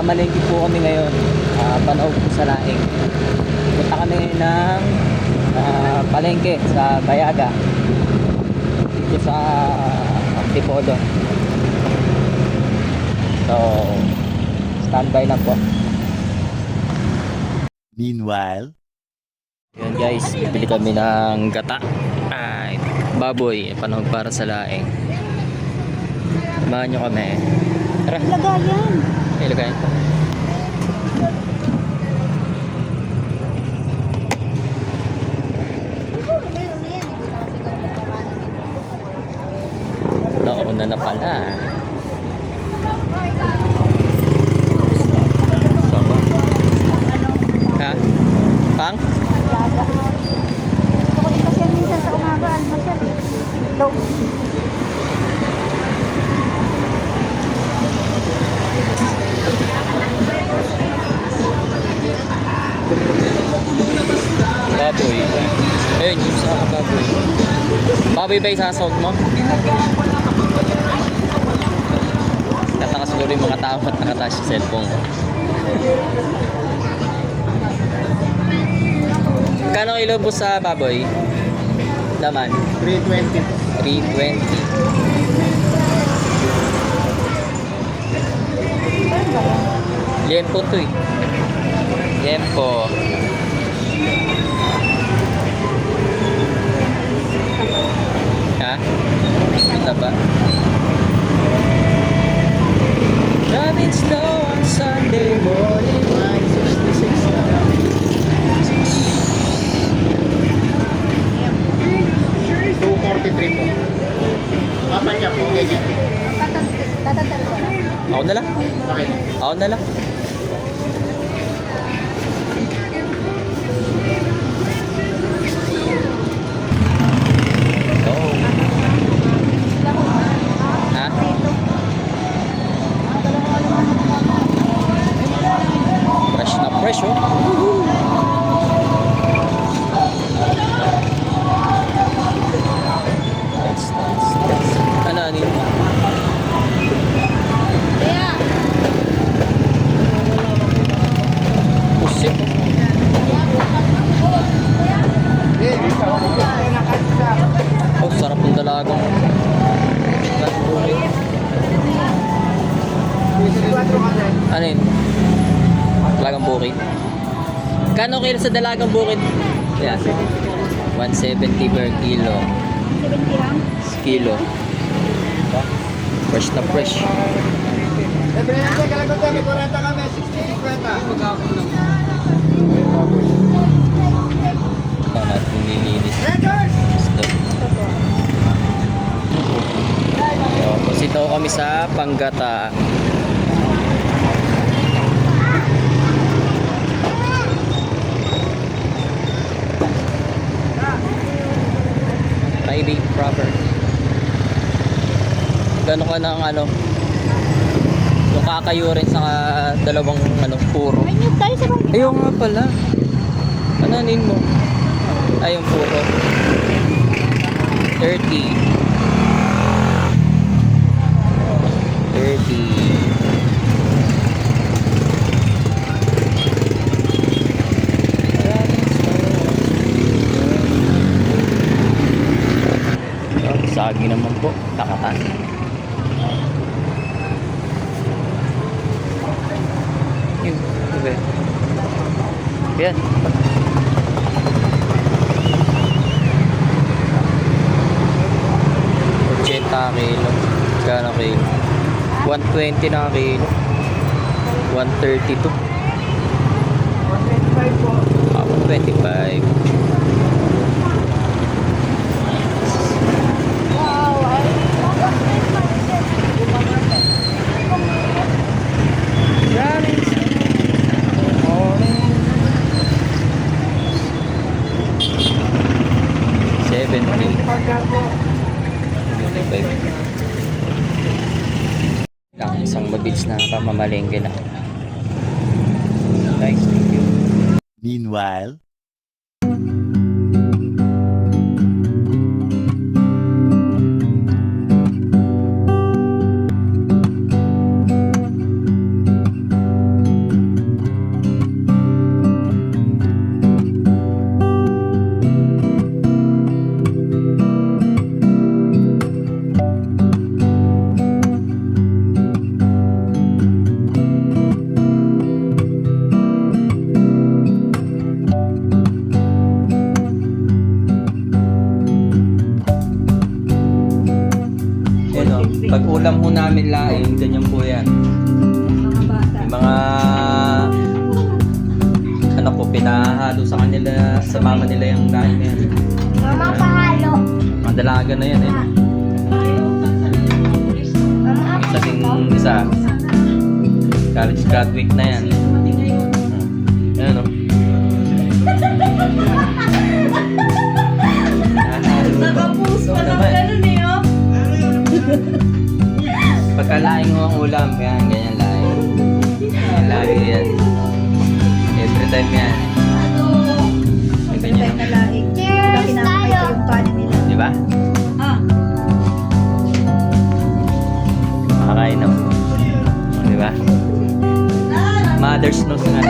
Nagmamalengke po kami ngayon. Panahon po sa laing. Punta kami ng palengke sa Bayaga. Dito sa Antipolo. So, standby lang po. Meanwhile, Yun guys, bibili kami ng gata. Ay, baboy. Panahon para sa laing. Samahan nyo kami. Tara. Lagayan. Ilagay ito. Nauna na pala. Sama. Ha? Pang? Gusto ko din kasi minsan sa umaga, almasal. Itlog. Baboy. Ayun, yung sa baboy. Baboy ba isasawag mo? Nataka siguro yung mga tao at nakataas yung cellphone ko. Kano kilo po sa baboy? Laman? 320. 320. Liempo to eh. Liempo. Ha? Kita ba? Driving slow on Sunday morning. 966 na lang. 243 po. Kapal niya po, ganyan. Tatantal ko na. Ako na lang. Bakit? Ako na lang. Go. Ha? Fresh na fresh oh. Ano yun? Kaya, Pusip. Oh, sarap ng dalagang. Ano yun? Dalagang bukid. Kano kilo sa dalagang bukid? Yeah. 170 per kilo. 70 lang. Kilo. Fresh na fresh. Ito natin nilinis. Pasito kami sa Panggata. Maybe proper. Gano'n ka ng ano? Yung kakayo rin sa dalawang ano, puro. May nyug tayo sa bangkita. Ayun nga pala. Ananin mo? Ay, yung puro. 30. 30. Sagi naman po, takatan. Yun, okay. Yan. Kilo. Kano kilo? 120 na kilo. 132. 125. Wow, ay. Lang isang mabits na pamamalengke na. Guys, thank you. Meanwhile, Pag ulam ho namin laing, ganyan po yan. Mga bata. Yung mga ano po, pinahalo sa kanila, sa mama nila yung laing na yan. Mama, pahalo. Mga dalaga na yan eh. Mama, Isa ding isa. College graduate na yan. Ayan o. nakapuso Ito na naman. ganun eh, oh. Pagkalaing mo ang ulam, yan, ganyan laing. Yan, lagi yan. Every time yan. May ganyan. Tayo na laing. Cheers tayo. Yung kanin nila. Di ba? Ah. Makakain na. Di ba? Mother's nose nga.